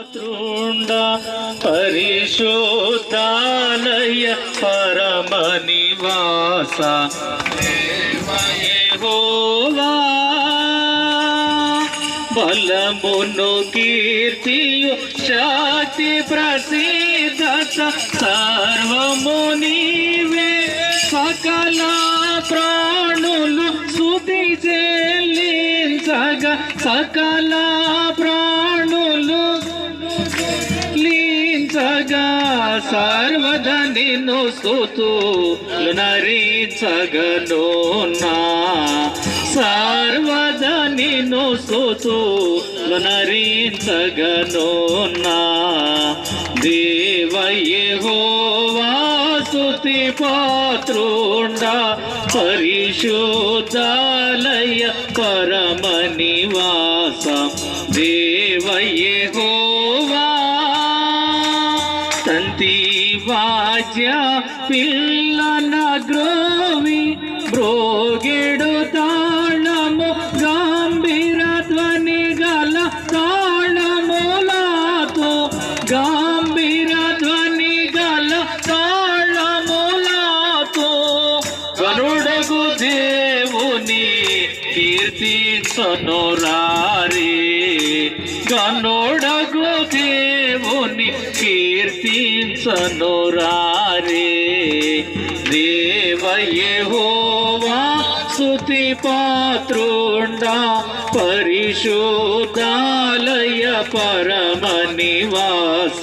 పాత్రుండ పరిశుద్ధాలయ పరమ నివాస యెహోవా బలమును కీర్తియు శక్తి ప్రసిద్ధత సర్వము నీవే సకల ప్రాణులు స్తుతి చెల్లించగా సకల ప్రాణులు లీంచగా సర్వద నిన్ను స్తుతులు నరించగను నా సర్వద నిన్ను స్తుతులు నరించగను నా దేవ యెహోవా స్తుతి పాత్రుండ పరిశుద్ధాలయ పరమ నివాస దేవ యెహోవా తంతి వాద్య పిల్లన గ్రోవి బ్రోగెడు తాళము గంభీర ధ్వని గల తాళములతో గంభీర ధ్వని గల తాళములతో గరుడగు దేవుని కీర్తించను రారే గనుడగు దేవుని కీర్తించను రారే దేవ యెహోవా స్తుతి పాత్రుండ పరిశుద్ధాలయ పరమ నివాస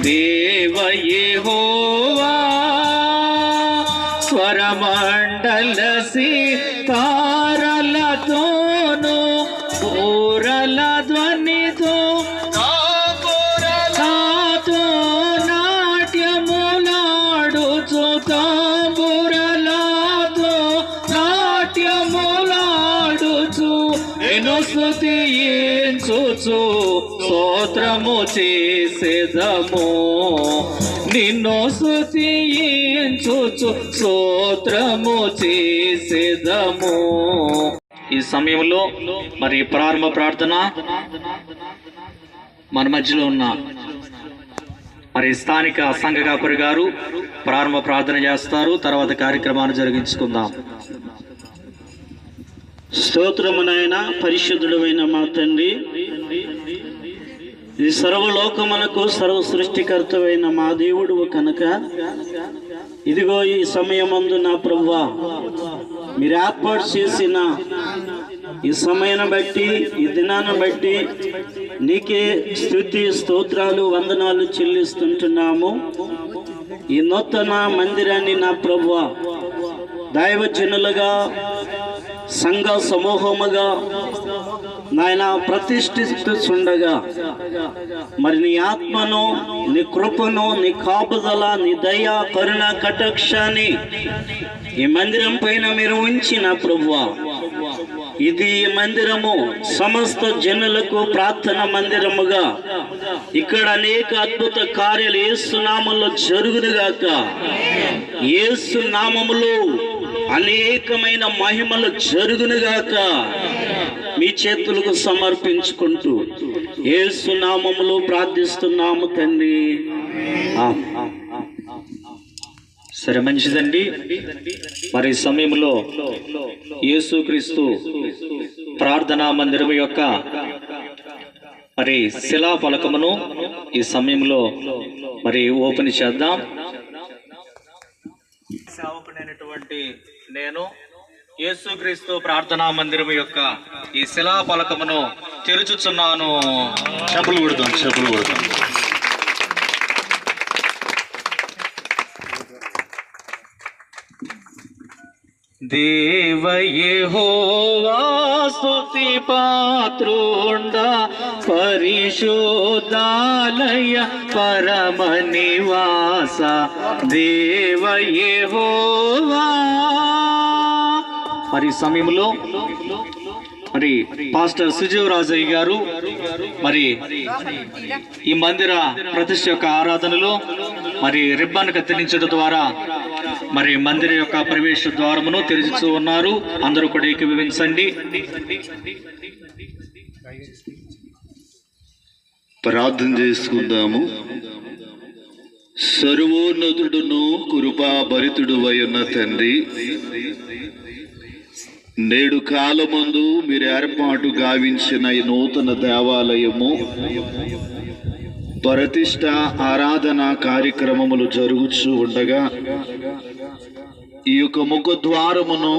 దేవ యెహోవా స్వరమండల సితారలతోను పూరల ధ్వనితో నాతో నాట్యములాడుచు తాంబురలతో నాట్యములాడుచు నేను స్తుతించుచు స్తోత్రము చేసేదము నిన్ను స్తుతించుచు స్తోత్రము చేసేదము. ఈ సమయంలో మరి ప్రారంభ ప్రార్థన మన మధ్యలో ఉన్న మరి స్థానిక సంఘ కాపరి గారు ప్రారంభ ప్రార్థన చేస్తారు. తర్వాత కార్యక్రమాన్ని జరిగించుకుందాం. స్తోత్రమునైన పరిశుద్ధుడైన మా తండ్రి, ఈ సర్వలోకమునకు సర్వ సృష్టికర్తవైన మా దేవుడు కనుక ఇదిగో ఈ సమయమందు నా ప్రభువా మీరు ఏర్పాటు చేసిన ఈ సమయాన్ని బట్టి ఈ దినాన్ని బట్టి నీకే స్తుతి స్తోత్రాలు వందనాలు చెల్లిస్తుంటున్నాము. ఈ నూతన మందిరాన్ని నా ప్రభువా దైవజనులుగా సంఘ సమూహముగా నాయన ప్రతిష్ఠిస్తుండగా మరి నీ ఆత్మను నీ కృపను నీ కాపుదల నీ దయ కరుణ కటాక్షాన్ని ఈ మందిరం పైన మీరు ఉంచిన ప్రభువా ఇది ఈ మందిరము సమస్త జనులకు ప్రార్థన మందిరముగా ఇక్కడ అనేక అద్భుత కార్యాలు యేసు నామములో జరుగునుగాక. యేసు నామములో అనేకమైన మహిమలు జరుగునుగాక. మీ చేతులకు సమర్పించుకుంటూ యేసు నామములో ప్రార్థిస్తున్నాము తండ్రి. సరే, మంచిదండి. మరి సమయంలో యేసుక్రీస్తు ప్రార్థనా మందిరం యొక్క మరి శిలా ఫలకమును ఈ సమయంలో మరి ఓపెన్ చేద్దాం. సేవకుడైనటువంటి నేను యేసుక్రీస్తు ప్రార్థనా మందిరం యొక్క ఈ శిలా ఫలకమును తెరుచుచున్నాను. చెప్పులు కొడతాం. దేవ యెహోవా స్తుతి పాత్రుండ పరిశుద్ధాలయ పరమ నివాస దేవ యెహోవా. మరి సమయంలో మరి పాస్టర్ సుజీవరాజయ్య గారు మరి ఈ మందిర ప్రతిష్ఠ యొక్క ఆరాధనలో మరి రిబ్బన్ కత్తిరించడం ద్వారా మరి మందిర యొక్క ప్రవేశ ద్వారమును తెరుచుతూ ఉన్నారు. అందరూ కూడా ఏకీభవించండి. ప్రార్థన చేసుకుందాము. సర్వోన్నతుడును కృపా భరితుడు అయిన తండ్రి, నేడు కాలమందు మీరు ఏర్పాటు గావించిన ఈ నూతన దేవాలయము ప్రతిష్ట ఆరాధన కార్యక్రమములు జరుగుచూ ఉండగా ఈ యొక్క ముఖద్వారమును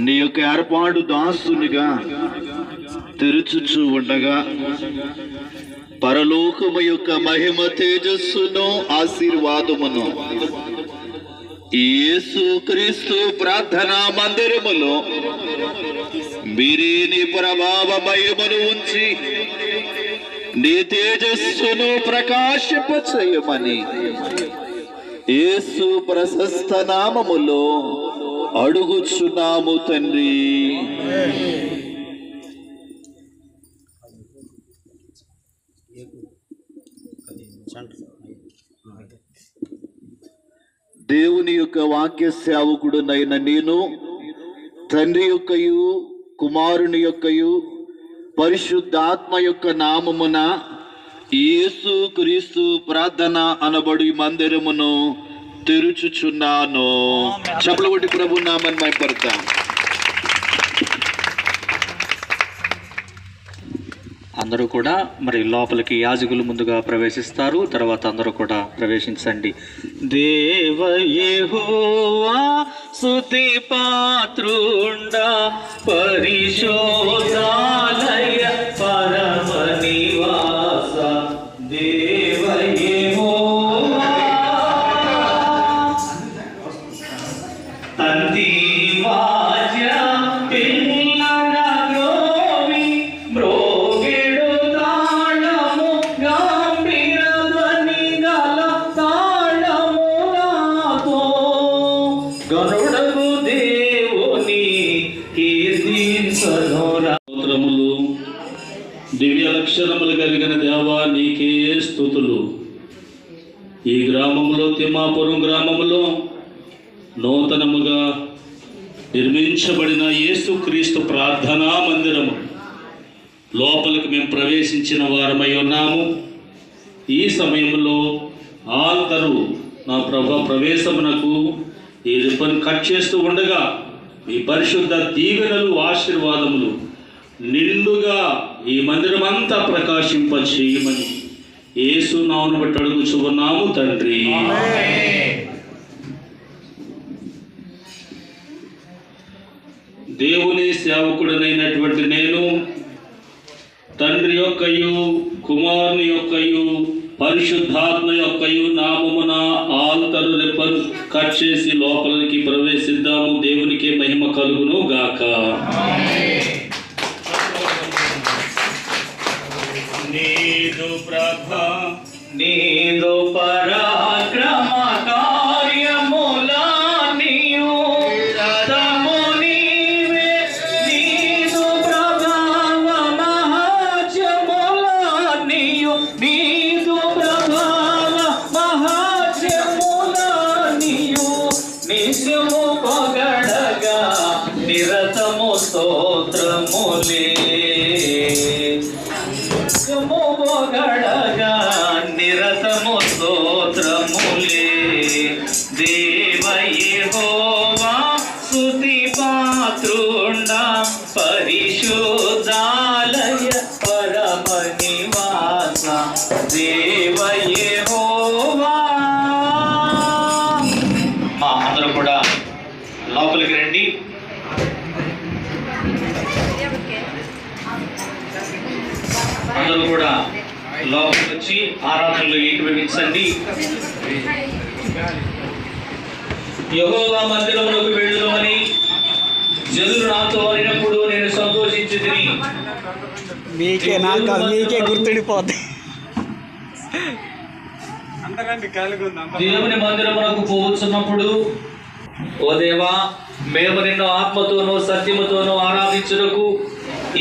నీ యొక్క ఏర్పాటు దాసునిగా తెరుచుచూ ఉండగా పరలోకము యొక్క మహిమ తేజస్సును ఆశీర్వాదమును యేసుక్రీస్తు ప్రార్థనా మందిరములో మీరే నీ ప్రభావ మహిమను ఉంచి నీ తేజస్సును ప్రకాశింపచేయమని యేసు ప్రశస్త నామములో అడుగుచున్నాము తండ్రి. దేవుని యొక్క వాక్య సేవకుడునైన నేను తండ్రి యొక్కయు కుమారుని యొక్కయు పరిశుద్ధాత్మ యొక్క నామమున యేసు క్రీస్తు ప్రార్థన అనబడి మందిరమును తెరుచుచున్నాను. చప్పలు కొట్టి ప్రభు నామని మైపడతాం. అందరూ కూడా మరి లోపలికి యాజకులు ముందుగా ప్రవేశిస్తారు. తర్వాత అందరూ కూడా ప్రవేశించండి. దేవ యెహోవా స్తుతి పాత్రుండా పరిశోధాలయ పరమ నివాస దేవ యెహోవా తంతి వాజ్య పిల్లన గ్రోవి మ్రోగెడు తాళము గంభీర ధ్వని గల తాళము నాతో గరుడకు దేవుని కీర్తించనురా. స్తోత్రములు. దివ్య లక్షణములు కలిగిన దేవా నీకే స్తుతులు. ఈ గ్రామంలో తిమ్మాపురం గ్రామంలో నూతనముగా నిర్మించబడిన యేసుక్రీస్తు ప్రార్థనా మందిరము లోపలికి మేము ప్రవేశించిన వారమై ఉన్నాము. ఈ సమయంలో అందరూ నా ప్రభు ప్రవేశమునకు ఈ రిబ్బన్ కట్ చేస్తూ ఉండగా ఈ పరిశుద్ధ దీవెనలు ఆశీర్వాదములు నిండుగా ఈ మందిరం అంతా ప్రకాశింప చేయమని యేసు నామమును బట్టి అడుగుచు ఉన్నాము తండ్రి. దేవుని సేవకుడనైనటువంటి నేను తండ్రి యొక్కయు కుమారుని యొక్కయు పరిశుద్ధాత్మ యొక్కయు నామమున ఆల్తరు రిబ్బన్ కట్ చేసి లోపలికి ప్రవేశిద్దాము. దేవునికి మహిమ కలుగును గాక. నీదు ప్రభ నీదు పరాక్రమ కార్యములా నీవు రథము నీవే, నీదు ప్రభావ మహాత్యములా నీవు, నీదు ప్రభావ మహాత్యములా నీవు నిత్యము పొగడగా నిరతము స్తోత్రములే. పొగడగా నిరతము స్తోత్రములే. దేవ యెహోవా స్తుతి పాత్రుండా పరిశుద్ధాలయ పరమ నివాస దేవ యెహోవా. అందరూ కూడా లోపలికి రండి. అందరూ కూడా లోపలికి వచ్చి ఆరాధనలో ఏకీభవించండి. యెహోవా మందిరములోకి వెళ్ళుమని జనులు నాతో అనినప్పుడు నేను సంతోషించి తిని మీకే గుర్తుండిపోద్ది. దేవుని మందిరమునకు పోవచ్చున్నప్పుడు, ఓ దేవా, మేము నిన్ను ఆత్మతోనూ సత్యముతోనూ ఆరాధించుటకు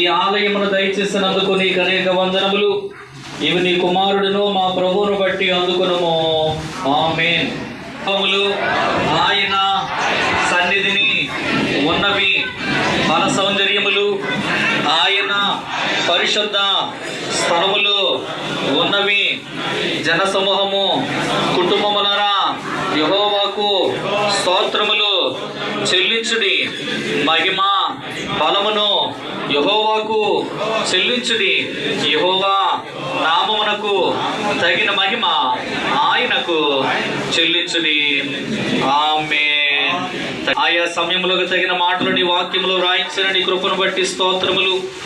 ఈ ఆలయమును దయచేసినందుకు నీకు అనేక వందనములు. ఇవి నీ కుమారుడును మా ప్రభువును బట్టి అందుకునము. ఆమేన్. ఆయన సన్నిధిని ఉన్నవి మన సౌందర్యములు, ఆయన పరిశుద్ధ స్థలములు ఉన్నవి. జన సమూహము కుటుంబములరా యెహోవాకు స్తోత్రములు చెల్లించుడి. మహిమ బలమును యెహోవాకు చెల్లించుడి. యెహోవా నామమునకు తగిన మహిమ ఆయనకు చెల్లించుడి. ఆమేన్. ఆయా సమయములకు తగిన మాటలు నీ వాక్యములో రాయించిన నీ కృపను బట్టి స్తోత్రములు.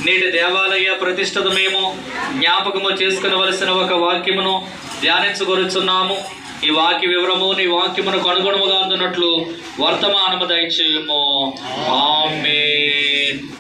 నేటి దేవాలయ ప్రతిష్టత మేము జ్ఞాపకము చేసుకునవలసిన ఒక వాక్యమును ధ్యానించగొరుచున్నాము. ఈ వాక్య వివరము నీ వాక్యమునకు అనుగుణముగా అందున్నట్లు వర్తమానము దయచేయము. ఆమేన్.